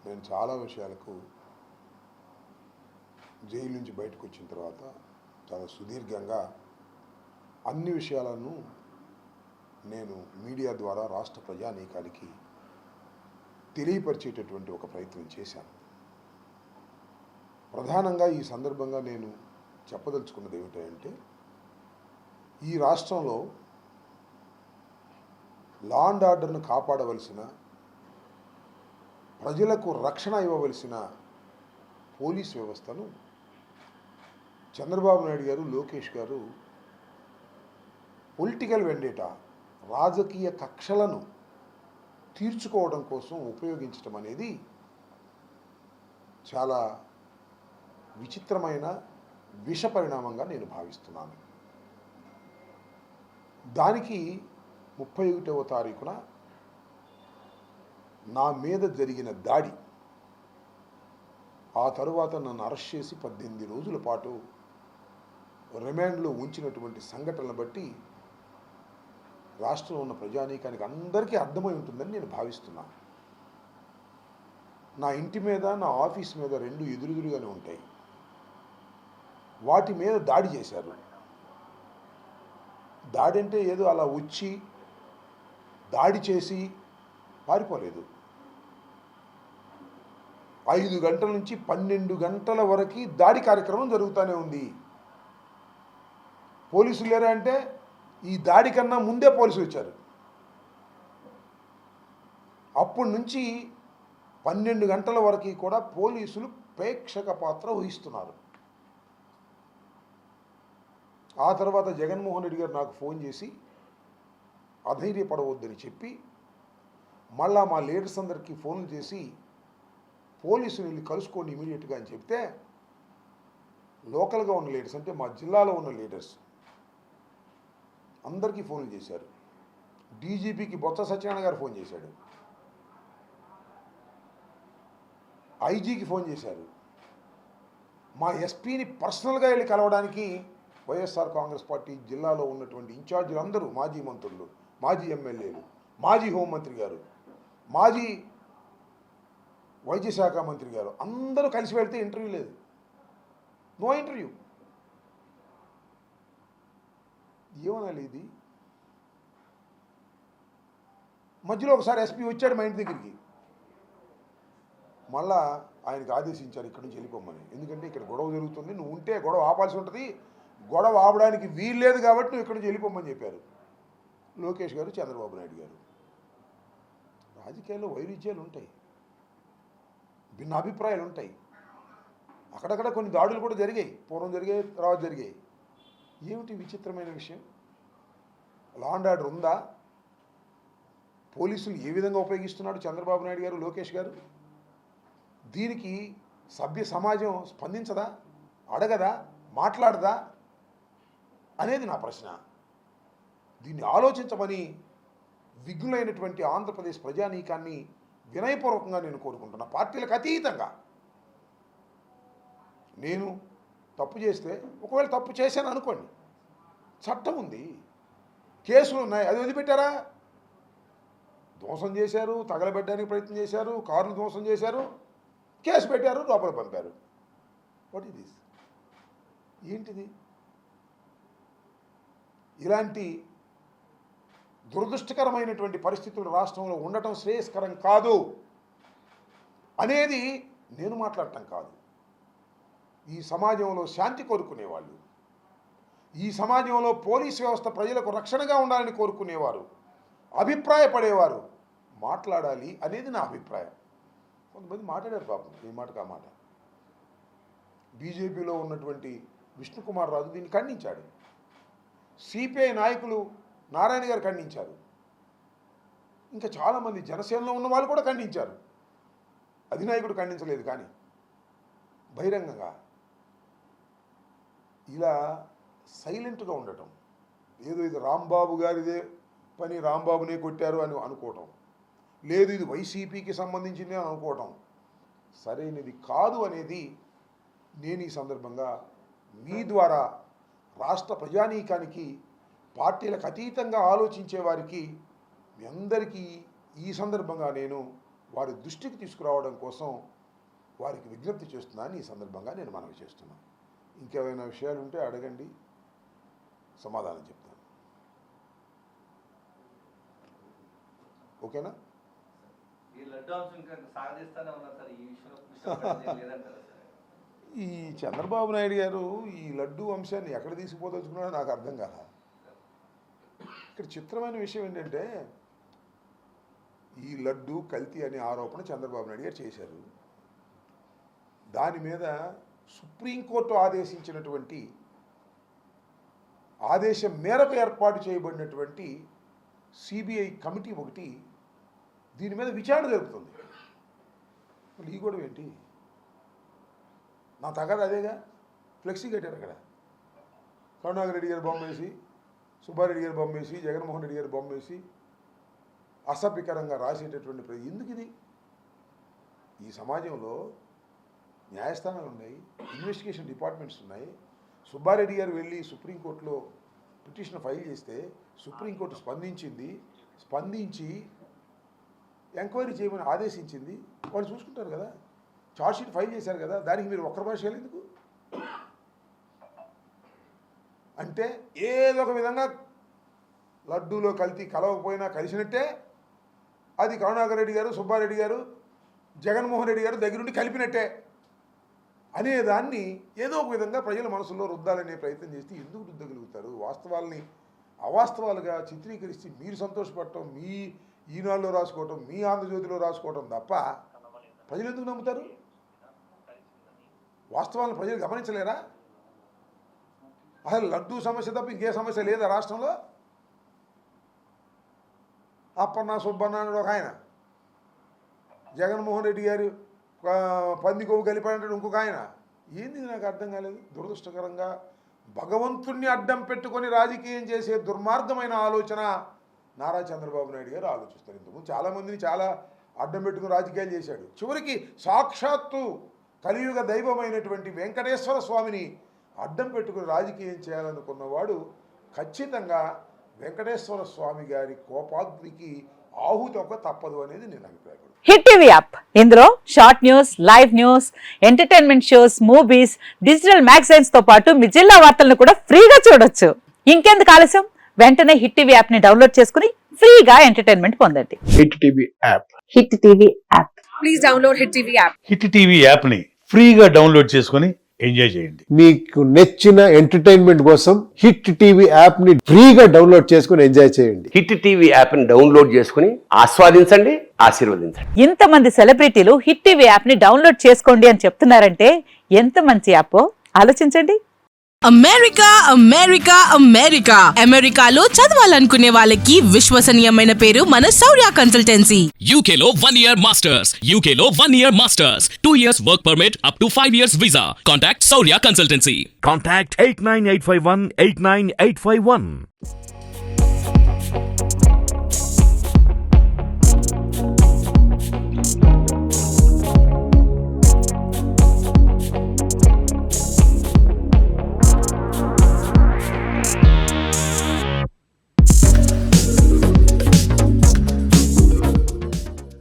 నేను చాలా విషయాలకు జైలు నుంచి బయటకు వచ్చిన తర్వాత చాలా సుదీర్ఘంగా అన్ని విషయాలను నేను మీడియా ద్వారా రాష్ట్ర ప్రజానీకానికి తెలియపరిచేటటువంటి ఒక ప్రయత్నం చేశాను. ప్రధానంగా ఈ సందర్భంగా నేను చెప్పదలుచుకున్నది ఏమిటంటే, ఈ రాష్ట్రంలో లా అండ్ ఆర్డర్ను కాపాడవలసిన, ప్రజలకు రక్షణ ఇవ్వవలసిన పోలీస్ వ్యవస్థను చంద్రబాబు నాయుడు గారు, లోకేష్ గారు పొలిటికల్ వెండేటా, రాజకీయ కక్షలను తీర్చుకోవడం కోసం ఉపయోగించడం అనేది చాలా విచిత్రమైన విష పరిణామంగా నేను భావిస్తున్నాను. దానికి 31వ తారీఖున నా మీద జరిగిన దాడి, ఆ తరువాత నన్ను అరెస్ట్ చేసి 18 రోజుల పాటు రిమాండ్లో ఉంచినటువంటి సంఘటనలను బట్టి రాష్ట్రంలో ఉన్న ప్రజానీకానికి అందరికీ అర్థమై ఉంటుందని నేను భావిస్తున్నాను. నా ఇంటి మీద, నా ఆఫీస్ మీద రెండు ఎదురెదురుగానే ఉంటాయి. వాటి మీద దాడి చేశారు. దాడి అంటే ఏదో అలా వచ్చి దాడి చేసి పారిపోలేదు. 5 గంటల నుంచి 12 గంటల వరకు దాడి కార్యక్రమం జరుగుతూనే ఉంది. పోలీసులు లేరా అంటే, ఈ దాడి కన్నా ముందే పోలీసులు వచ్చారు. అప్పటి నుంచి 12 గంటల వరకు కూడా పోలీసులు ప్రేక్షక పాత్ర వహిస్తున్నారు. ఆ తర్వాత జగన్మోహన్ రెడ్డి గారు నాకు ఫోన్ చేసి అధైర్యపడవద్దని చెప్పి, మళ్ళా మా లీడర్స్ అందరికీ ఫోన్లు చేసి పోలీసులు వెళ్ళి కలుసుకోండి ఇమీడియట్గా అని చెప్తే, లోకల్గా ఉన్న లీడర్స్ అంటే మా జిల్లాలో ఉన్న లీడర్స్ అందరికీ ఫోన్లు చేశారు. డీజీపీకి బొత్స సత్యనారాయణ గారు ఫోన్ చేశాడు, ఐజీకి ఫోన్ చేశారు, మా ఎస్పీని పర్సనల్గా వెళ్ళి కలవడానికి వైఎస్ఆర్ కాంగ్రెస్ పార్టీ జిల్లాలో ఉన్నటువంటి ఇన్ఛార్జీలు అందరూ, మాజీ మంత్రులు, మాజీ ఎమ్మెల్యేలు, మాజీ హోంమంత్రి గారు, మాజీ వైద్య శాఖ మంత్రి గారు అందరూ కలిసి వెళ్తే ఇంటర్వ్యూ లేదు. No interview. ఏమనాలి ఇది? మధ్యలో ఒకసారి ఎస్పీ వచ్చాడు మా ఇంటి దగ్గరికి. మళ్ళా ఆయనకు ఆదేశించారు ఇక్కడి నుంచి వెళ్ళిపోమని. ఎందుకంటే ఇక్కడ గొడవ జరుగుతుంది, నువ్వు ఉంటే గొడవ ఆపాల్సి ఉంటుంది, గొడవ ఆపడానికి వీల్లేదు కాబట్టి నువ్వు ఇక్కడి నుంచి వెళ్ళిపోమని చెప్పారు లోకేష్ గారు, చంద్రబాబు నాయుడు గారు. రాజకీయాల్లో వైరుధ్యాలు ఉంటాయి, భిన్న అభిప్రాయాలు ఉంటాయి. అక్కడక్కడ కొన్ని దాడులు కూడా జరిగాయి, పూర్వం జరిగాయి, తర్వాత జరిగాయి. ఏమిటి విచిత్రమైన విషయం? లా అండ్ ఆర్డర్ ఉందా? పోలీసులు ఏ విధంగా ఉపయోగిస్తున్నాడు చంద్రబాబు నాయుడు గారు, లోకేష్ గారు? దీనికి సభ్య సమాజం స్పందించదా, అడగదా, మాట్లాడదా అనేది నా ప్రశ్న. దీన్ని ఆలోచించమని విఘ్నులైనటువంటి ఆంధ్రప్రదేశ్ ప్రజానీకాన్ని వినయపూర్వకంగా నేను కోరుకుంటున్నా. పార్టీలకు అతీతంగా నేను తప్పు చేస్తే, ఒకవేళ తప్పు చేశాను అనుకోండి, చట్టం ఉంది, కేసులు ఉన్నాయి, అది వదిలిపెట్టారా? ధ్వంసం చేశారు, తగలబెట్టడానికి ప్రయత్నం చేశారు, కార్లు ధ్వంసం చేశారు, కేసు పెట్టారు, లోపల పంపారు. What is this? ఏంటిది? ఇలాంటి దురదృష్టకరమైనటువంటి పరిస్థితులు రాష్ట్రంలో ఉండటం శ్రేయస్కరం కాదు అనేది నేను మాట్లాడటం కాదు. ఈ సమాజంలో శాంతి కోరుకునేవాళ్ళు, ఈ సమాజంలో పోలీస్ వ్యవస్థ ప్రజలకు రక్షణగా ఉండాలని కోరుకునేవారు, అభిప్రాయపడేవారు మాట్లాడాలి అనేది నా అభిప్రాయం. కొంతమంది మాట్లాడారు పాపం, ఈ మాటకు ఆ మాట. బీజేపీలో ఉన్నటువంటి విష్ణుకుమార్ రాజు దీన్ని ఖండించాడు. సిపిఐ నాయకులు నారాయణ గారు ఖండించారు. ఇంకా చాలామంది జనసేనలో ఉన్న వాళ్ళు కూడా ఖండించారు. అధినాయకుడు ఖండించలేదు, కానీ బహిరంగంగా ఇలా సైలెంట్గా ఉండటం, ఏదో ఇది రాంబాబు గారిదే పని, రాంబాబునే కొట్టారు అని అనుకోవటం, లేదు ఇది వైసీపీకి సంబంధించింది అని అనుకోవటం సరైనది కాదు అనేది నేను ఈ సందర్భంగా మీ ద్వారా రాష్ట్ర ప్రజానీకానికి, పార్టీలకు అతీతంగా ఆలోచించే వారికి, మీ అందరికీ ఈ సందర్భంగా నేను వారి దృష్టికి తీసుకురావడం కోసం వారికి విజ్ఞప్తి చేస్తున్నాను. ఈ సందర్భంగా నేను మనవి చేస్తున్నాను. ఇంకేమైనా విషయాలు ఉంటే అడగండి, సమాధానం చెప్తాను. ఓకేనా? ఈ చంద్రబాబు నాయుడు గారు ఈ లడ్డు అంశాన్ని ఎక్కడ తీసుకుపోదలుచుకున్నాడో నాకు అర్థం కాల. ఇక్కడ చిత్రమైన విషయం ఏంటంటే, ఈ లడ్డు కల్తీ అనే ఆరోపణ చంద్రబాబు నాయుడు గారు చేశారు. దాని మీద సుప్రీంకోర్టు ఆదేశించినటువంటి ఆదేశం మేరకు ఏర్పాటు చేయబడినటువంటి సిబిఐ కమిటీ ఒకటి దీని మీద విచారణ జరుపుతుంది. మళ్ళీ ఈ గొడవ ఏంటి? నా తగదు అదేగా. ఫ్లెక్సీ కట్టారు అక్కడ, కరుణాకర్ రెడ్డి గారి బొమ్మ వేసి, సుబ్బారెడ్డి గారి బొమ్మ వేసి, జగన్మోహన్ రెడ్డి గారి బొమ్మ వేసి అసభ్యకరంగా రాసేటటువంటి ఎందుకు ఇది? ఈ సమాజంలో న్యాయస్థానాలు ఉన్నాయి, ఇన్వెస్టిగేషన్ డిపార్ట్మెంట్స్ ఉన్నాయి. సుబ్బారెడ్డి గారు వెళ్ళి సుప్రీంకోర్టులో పిటిషన్ ఫైల్ చేస్తే సుప్రీంకోర్టు స్పందించి ఎంక్వైరీ చేయమని ఆదేశించింది. వాళ్ళు చూసుకుంటారు కదా, ఛార్జ్షీట్ ఫైల్ చేశారు కదా, దానికి మీరు ఒక్కరి భాషలు ఎందుకు? అంటే ఏదో ఒక విధంగా లడ్డూలో కల్తీ కలవకపోయినా కలిసినట్టే, అది కరుణాకర్ రెడ్డి గారు, సుబ్బారెడ్డి గారు, జగన్మోహన్ రెడ్డి గారు దగ్గరుండి కలిపినట్టే అనేదాన్ని ఏదో ఒక విధంగా ప్రజల మనసులో రుద్దాలనే ప్రయత్నం చేస్తే ఎందుకు రుద్దగలుగుతారు? వాస్తవాల్ని అవాస్తవాలుగా చిత్రీకరిస్తే మీరు సంతోషపడటం, మీ ఈనాడులో రాసుకోవటం, మీ ఆంధ్రజ్యోతిలో రాసుకోవటం తప్ప ప్రజలు ఎందుకు నమ్ముతారు? వాస్తవాలను ప్రజలు గమనించలేరా? అసలు లడ్డూ సమస్య తప్ప ఇంకే సమస్య లేదా రాష్ట్రంలో? అప్పన్న సుబ్బన్న అని ఒక ఆయన, జగన్మోహన్ రెడ్డి గారు పంది కొవ్వు కలిపాడంటే ఇంకొక ఆయన. ఏంది నాకు అర్థం కాలేదు. దురదృష్టకరంగా భగవంతుణ్ణి అడ్డం పెట్టుకొని రాజకీయం చేసే దుర్మార్గమైన ఆలోచన నారా చంద్రబాబు నాయుడు గారు ఆలోచిస్తారు. ఇంతకుముందు చాలామందిని చాలా అడ్డం పెట్టుకుని రాజకీయాలు చేశాడు. చివరికి సాక్షాత్తు కలియుగ దైవమైనటువంటి వెంకటేశ్వర స్వామిని అడ్డం పెట్టుకుని రాజకీయం చేయాలనుకున్నవాడు ఖచ్చితంగా వెంకటేశ్వర స్వామి గారి కోపాగ్నికి ఆహుతొక్క తప్పదు అనేది నేను అభిప్రాయపడుతున్నాను. హిట్ టీవీ యాప్, ఇందులో short news, live news, entertainment shows, movies, digital magazines తో పాటు మీ జిల్లా వార్తలను కూడా ఫ్రీగా చూడొచ్చు. ఇంకెందుకు ఆలస్యం? వెంటనే హిట్ టీవీ యాప్ ని డౌన్లోడ్ చేసుకుని ఫ్రీగా ఎంటర్టైన్మెంట్ పొందండి. Hit TV app. Hit TV app. Please download hit TV app. Hit TV app ని ఫ్రీగా డౌన్లోడ్ చేసుకుని ఎంజాయ్ చేయండి. మీకు నచ్చిన ఎంటర్టైన్మెంట్ కోసం హిట్ టీవీ యాప్ ని ఫ్రీగా డౌన్లోడ్ చేసుకుని ఎంజాయ్ చేయండి. హిట్ టీవీ యాప్ ని డౌన్లోడ్ చేసుకుని ఆస్వాదించండి, ఆశీర్వదించండి. ఇంతమంది సెలబ్రిటీలు హిట్ టీవీ యాప్ ని డౌన్లోడ్ చేసుకోండి అని చెప్తున్నారంటే ఎంత మంచి యాప్ ఆలోచించండి. అమెరికా అమెరికా అమెరికా అమెరికాలో చదవాలనుకునే వాళ్ళకి విశ్వసనీయమైన పేరు మన శౌర్య కన్సల్టెన్సీ. UK లో 1 year masters, UK లో 1 year masters, 2 years work permit up to 5 years visa. Contact Saurya Consultancy. Contact 89851 89851.